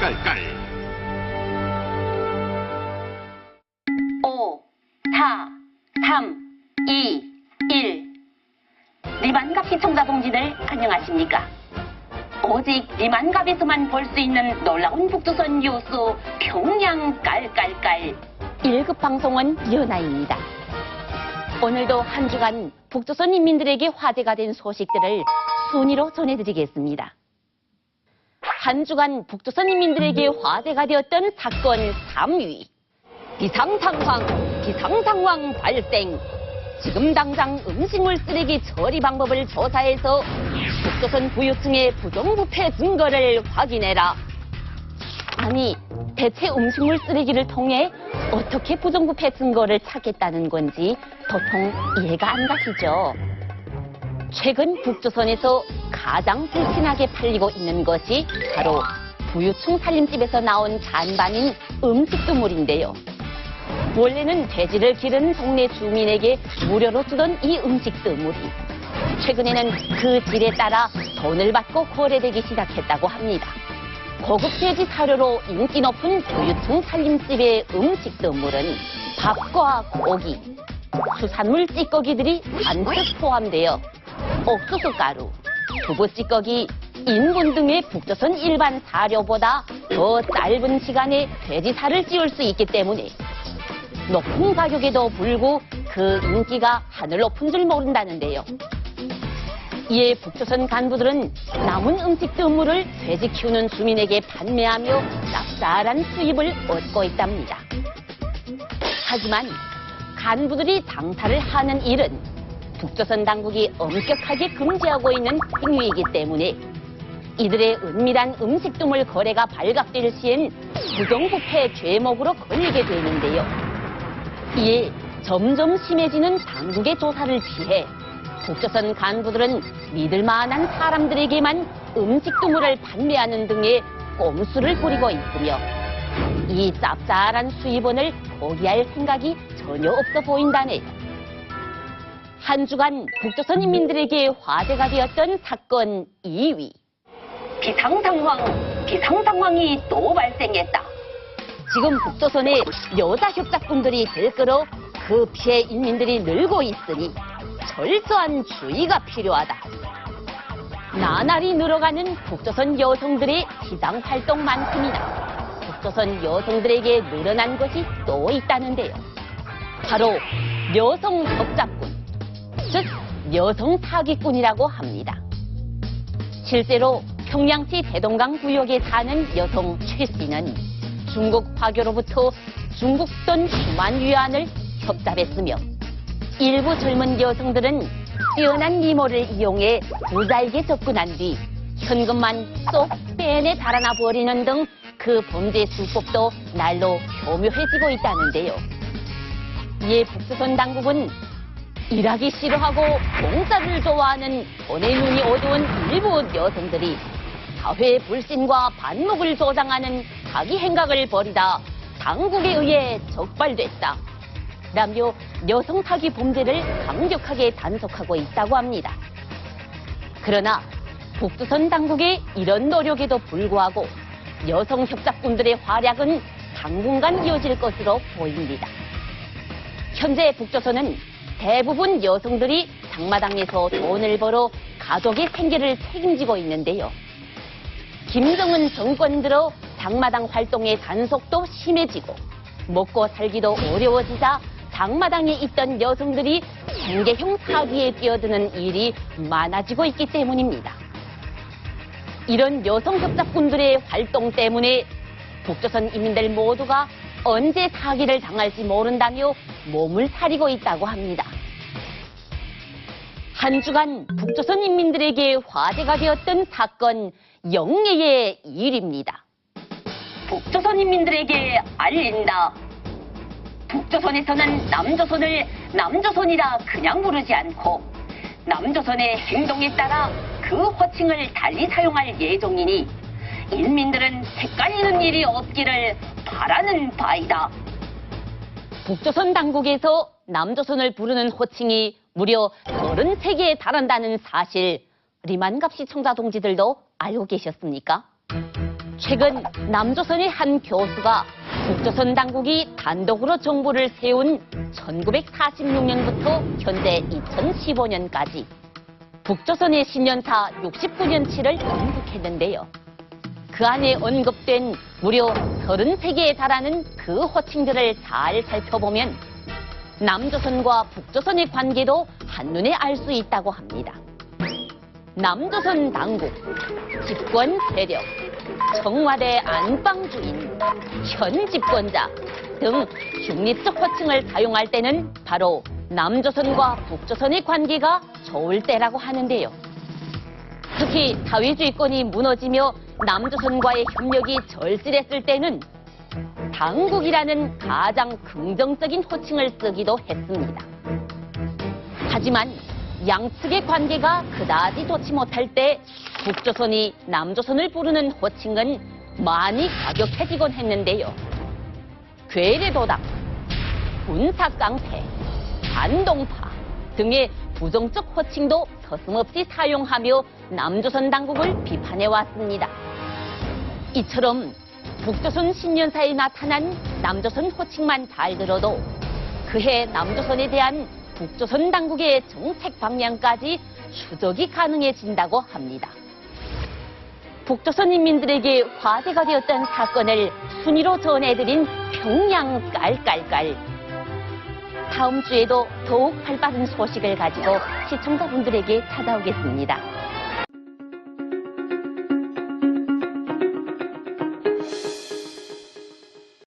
깔깔깔. 5, 4, 3, 2, 1. 리만갑 시청자 동지들 안녕하십니까? 오직 리만갑에서만 볼 수 있는 놀라운 북조선 뉴스 평양 깔깔깔 1급 방송은 연아입니다. 오늘도 한 주간 북조선 인민들에게 화제가 된 소식들을 순위로 전해드리겠습니다. 한 주간 북조선 인민들에게 화제가 되었던 사건 3위. 비상상황 발생. 지금 당장 음식물 쓰레기 처리 방법을 조사해서 북조선 부유층의 부정부패 증거를 확인해라. 아니, 대체 음식물 쓰레기를 통해 어떻게 부정부패 증거를 찾겠다는 건지 도통 이해가 안 가시죠? 최근 북조선에서 가장 불신하게 팔리고 있는 것이 바로 부유층 살림집에서 나온 잔반인 음식두물인데요. 원래는 돼지를 기른 동네 주민에게 무료로 주던 이 음식두물이 최근에는 그 질에 따라 돈을 받고 거래되기 시작했다고 합니다. 고급 돼지 사료로 인기 높은 부유층 살림집의 음식두물은 밥과 고기, 수산물 찌꺼기들이 잔뜩 포함되어 옥수수 가루, 두부 찌꺼기, 인분 등의 북조선 일반 사료보다 더 짧은 시간에 돼지살을 찌울 수 있기 때문에 높은 가격에도 불구 그 인기가 하늘 높은 줄 모른다는데요. 이에 북조선 간부들은 남은 음식두물을 돼지 키우는 주민에게 판매하며 짭짤한 수입을 얻고 있답니다. 하지만 간부들이 장사를 하는 일은 북조선 당국이 엄격하게 금지하고 있는 행위이기 때문에 이들의 은밀한 음식두물 거래가 발각될 시엔 부정부패 죄목으로 걸리게 되는데요. 이에 점점 심해지는 당국의 조사를 피해 북조선 간부들은 믿을 만한 사람들에게만 음식두물을 판매하는 등의 꼼수를 부리고 있으며 이 짭짤한 수입원을 포기할 생각이 전혀 없어 보인다네요. 한 주간 북조선 인민들에게 화제가 되었던 사건 2위. 비상상황이 또 발생했다. 지금 북조선의 여자 협작꾼들이 들끓어 그 피해 인민들이 늘고 있으니 철저한 주의가 필요하다. 나날이 늘어가는 북조선 여성들의 시장 활동만큼이나 북조선 여성들에게 늘어난 것이 또 있다는데요. 바로 여성 협작꾼, 즉 여성 사기꾼이라고 합니다. 실제로 평양시 대동강 구역에 사는 여성 최 씨는 중국 화교로부터 중국돈 수만 위안을 협잡했으며 일부 젊은 여성들은 뛰어난 미모를 이용해 부자에게 접근한 뒤 현금만 쏙 빼내 달아나 버리는 등 그 범죄 수법도 날로 교묘해지고 있다는데요. 이에 북조선 당국은 일하기 싫어하고 공짜를 좋아하는 돈의 눈이 어두운 일부 여성들이 사회 불신과 반목을 조장하는 사기 행각을 벌이다 당국에 의해 적발됐다 라며 여성 사기 범죄를 강력하게 단속하고 있다고 합니다. 그러나 북조선 당국의 이런 노력에도 불구하고 여성 협작꾼들의 활약은 당분간 이어질 것으로 보입니다. 현재 북조선은 대부분 여성들이 장마당에서 돈을 벌어 가족의 생계를 책임지고 있는데요. 김정은 정권 들어 장마당 활동의 단속도 심해지고 먹고 살기도 어려워지자 장마당에 있던 여성들이 생계형 사기에 뛰어드는 일이 많아지고 있기 때문입니다. 이런 여성 협작꾼들의 활동 때문에 북조선 인민들 모두가 언제 사기를 당할지 모른다며 몸을 사리고 있다고 합니다. 한 주간 북조선 인민들에게 화제가 되었던 사건 영예의 일입니다. 북조선 인민들에게 알린다. 북조선에서는 남조선을 남조선이라 그냥 부르지 않고 남조선의 행동에 따라 그 호칭을 달리 사용할 예정이니 인민들은 헷갈리는 일이 없기를 바라는 바이다. 북조선 당국에서 남조선을 부르는 호칭이 무려 33개에 달한다는 사실 리만갑 시청자 동지들도 알고 계셨습니까? 최근 남조선의 한 교수가 북조선 당국이 단독으로 정부를 세운 1946년부터 현재 2015년까지 북조선의 신년사 69년치를 언급했는데요. 그 안에 언급된 무려 33개에 달하는 그 호칭들을 잘 살펴보면 남조선과 북조선의 관계도 한눈에 알 수 있다고 합니다. 남조선 당국, 집권 세력, 청와대 안방주인, 현 집권자 등 중립적 호칭을 사용할 때는 바로 남조선과 북조선의 관계가 좋을 때라고 하는데요. 특히 사회주의권이 무너지며 남조선과의 협력이 절실했을 때는 당국이라는 가장 긍정적인 호칭을 쓰기도 했습니다. 하지만 양측의 관계가 그다지 좋지 못할 때 북조선이 남조선을 부르는 호칭은 많이 가격해지곤 했는데요. 괴뢰도당, 군사깡패, 반동파 등의 부정적 호칭도 서슴없이 사용하며 남조선 당국을 비판해왔습니다. 이처럼 북조선 신년사에 나타난 남조선 호칭만 잘 들어도 그해 남조선에 대한 북조선 당국의 정책 방향까지 추적이 가능해진다고 합니다. 북조선 인민들에게 화제가 되었던 사건을 순위로 전해드린 평양 깔깔깔. 다음 주에도 더욱 발빠른 소식을 가지고 시청자분들에게 찾아오겠습니다.